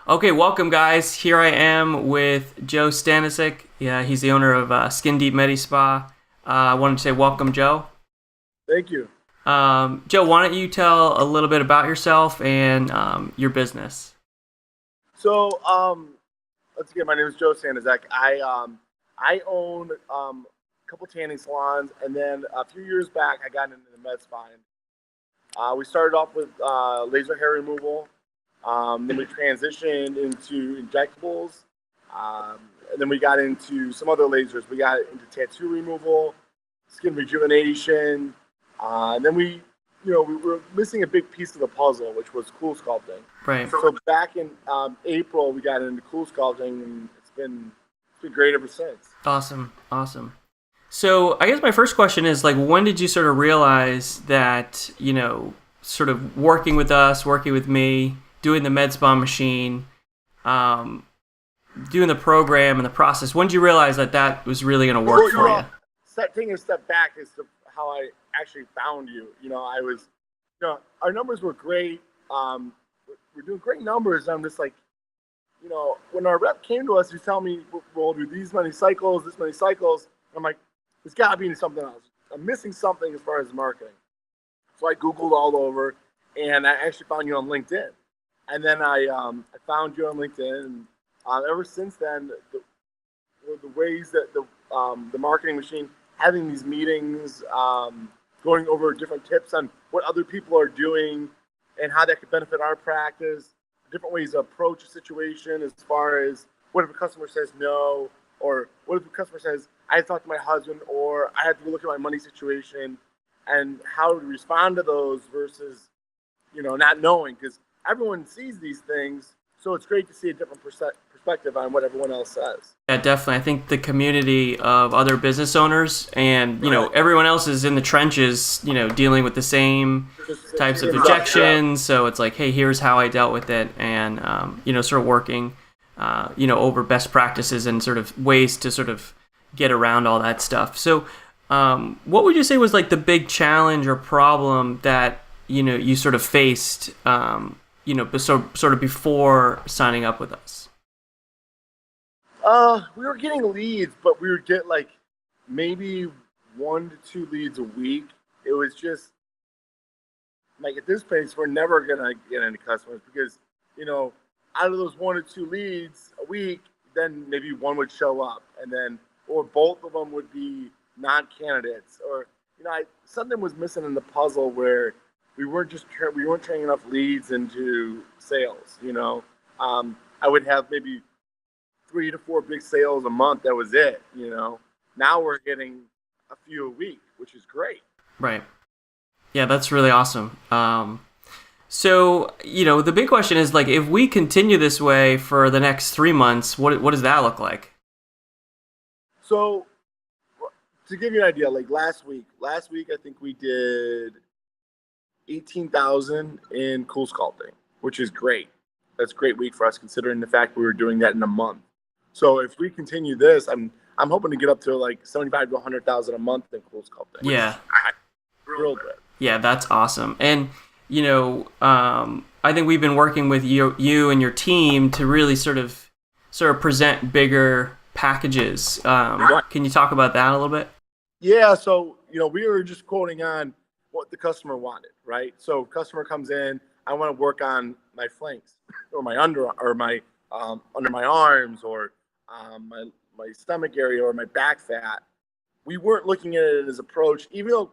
Okay, welcome guys. Here I am with Joe Stanisic. Yeah, he's the owner of Skin Deep Medspa. I wanted to say welcome, Joe. Thank you. Joe, why don't you tell a little bit about yourself and your business? So, once again, my name is Joe Sandizek. I own a couple tanning salons, and then a few years back, I got into the med spa. We started off with laser hair removal. Then we transitioned into injectables, and then we got into some other lasers. We got into tattoo removal, skin rejuvenation, and then we were missing a big piece of the puzzle, which was Coolsculpting. Right. So back in April, we got into Coolsculpting, and it's been great ever since. Awesome. Awesome. So I guess my first question is like, when did you sort of realize that, sort of working with us, working with me, doing the med spa machine, doing the program and the process, when did you realize that that was really going to work for you? Taking a step back as to how I actually found you. Our numbers were great. We're doing great numbers. I'm just like, when our rep came to us, he tell me we'll do these many cycles, this many cycles. I'm like, there's got to be something else. I'm missing something as far as marketing. So I Googled all over, and I actually found you on LinkedIn. And then I found you on LinkedIn, and ever since then, the ways that the marketing machine, having these meetings, going over different tips on what other people are doing and how that could benefit our practice, different ways to approach a situation as far as what if a customer says no, or what if a customer says, I have to talk to my husband, or I have to look at my money situation, and how to respond to those versus, not knowing, because everyone sees these things. So it's great to see a different perspective on what everyone else says. Yeah, definitely. I think the community of other business owners and, everyone else is in the trenches, dealing with the same types of objections. So it's like, hey, here's how I dealt with it. And, sort of working, over best practices and sort of ways to sort of get around all that stuff. So what would you say was like the big challenge or problem that, you sort of faced, sort of before signing up with us? We were getting leads, but we would get like maybe 1 to 2 leads a week. It was just like at this pace, we're never gonna get any customers because out of those 1 or 2 leads a week, then maybe one would show up, and then or both of them would be non-candidates, or something was missing in the puzzle where we weren't turning enough leads into sales. I would have maybe 3 to 4 big sales a month. That was it. Now we're getting a few a week, which is great. Right. Yeah, that's really awesome. So, the big question is like, if we continue this way for the next 3 months, what does that look like? So, to give you an idea, like last week, I think we did 18,000 in Coolsculpting, which is great. That's a great week for us, considering the fact we were doing that in a month. So if we continue this, I'm hoping to get up to like 75 to 100,000 a month in Coolsculpting. Yeah, Real good. Yeah, that's awesome. And I think we've been working with you and your team to really sort of present bigger packages. Can you talk about that a little bit? Yeah. So we were just quoting on what the customer wanted, right? So customer comes in, I want to work on my flanks or my under my under my arms, or my stomach area, or my back fat. We weren't looking at it as approach, even though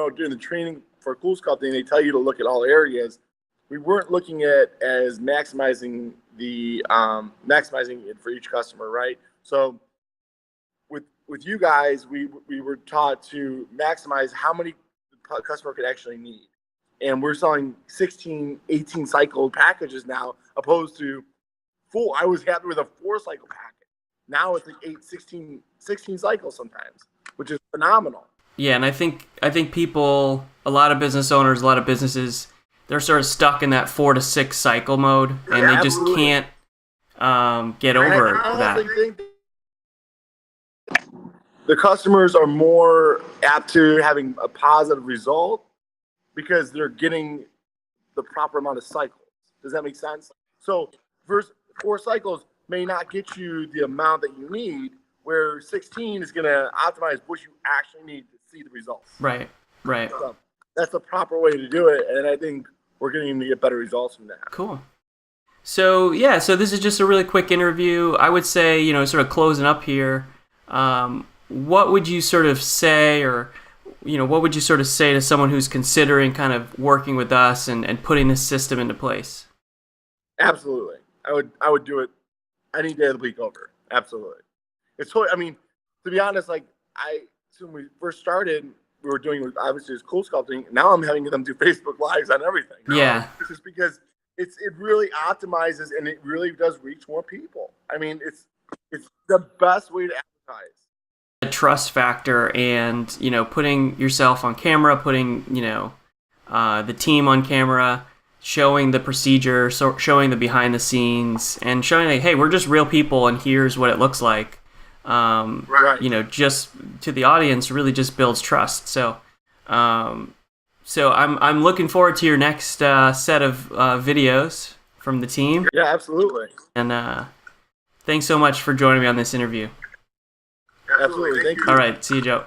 during the training for Coolsculpting they tell you to look at all areas. We weren't looking at as maximizing it for each customer, right? So with you guys, we were taught to maximize how many the customer could actually need. And we're selling 16, 18 cycle packages now, opposed to I was happy with a 4 cycle package. Now it's like 16 cycles sometimes, which is phenomenal. Yeah, and I think people, a lot of business owners, a lot of businesses, they're sort of stuck in that 4 to 6 cycle mode, and they just can't get over that. Think the customers are more apt to having a positive result because they're getting the proper amount of cycles. Does that make sense? So first 4 cycles may not get you the amount that you need, where 16 is going to optimize what you actually need to see the results. Right. So that's the proper way to do it, and I think we're getting to get better results from that. Cool. So yeah, so this is just a really quick interview. I would say, you know, sort of closing up here, what would you sort of say, or, you know, what would you sort of say to someone who's considering kind of working with us and putting this system into place? Absolutely. I would do it any day of the week over. Absolutely. It's totally, I mean, to be honest, like when we first started, we were doing obviously this Coolsculpting. Now I'm having them do Facebook Lives on everything. Yeah. Just because it really optimizes and it really does reach more people. I mean, it's the best way to advertise. The trust factor, and, you know, putting yourself on camera, putting, you know, the team on camera, showing the procedure, showing the behind the scenes, and showing like, hey, we're just real people, and here's what it looks like. Right. You know, just to the audience, really just builds trust. So, so I'm looking forward to your next set of videos from the team. Yeah, absolutely. And thanks so much for joining me on this interview. Absolutely. Thank you. All right. See you, Joe.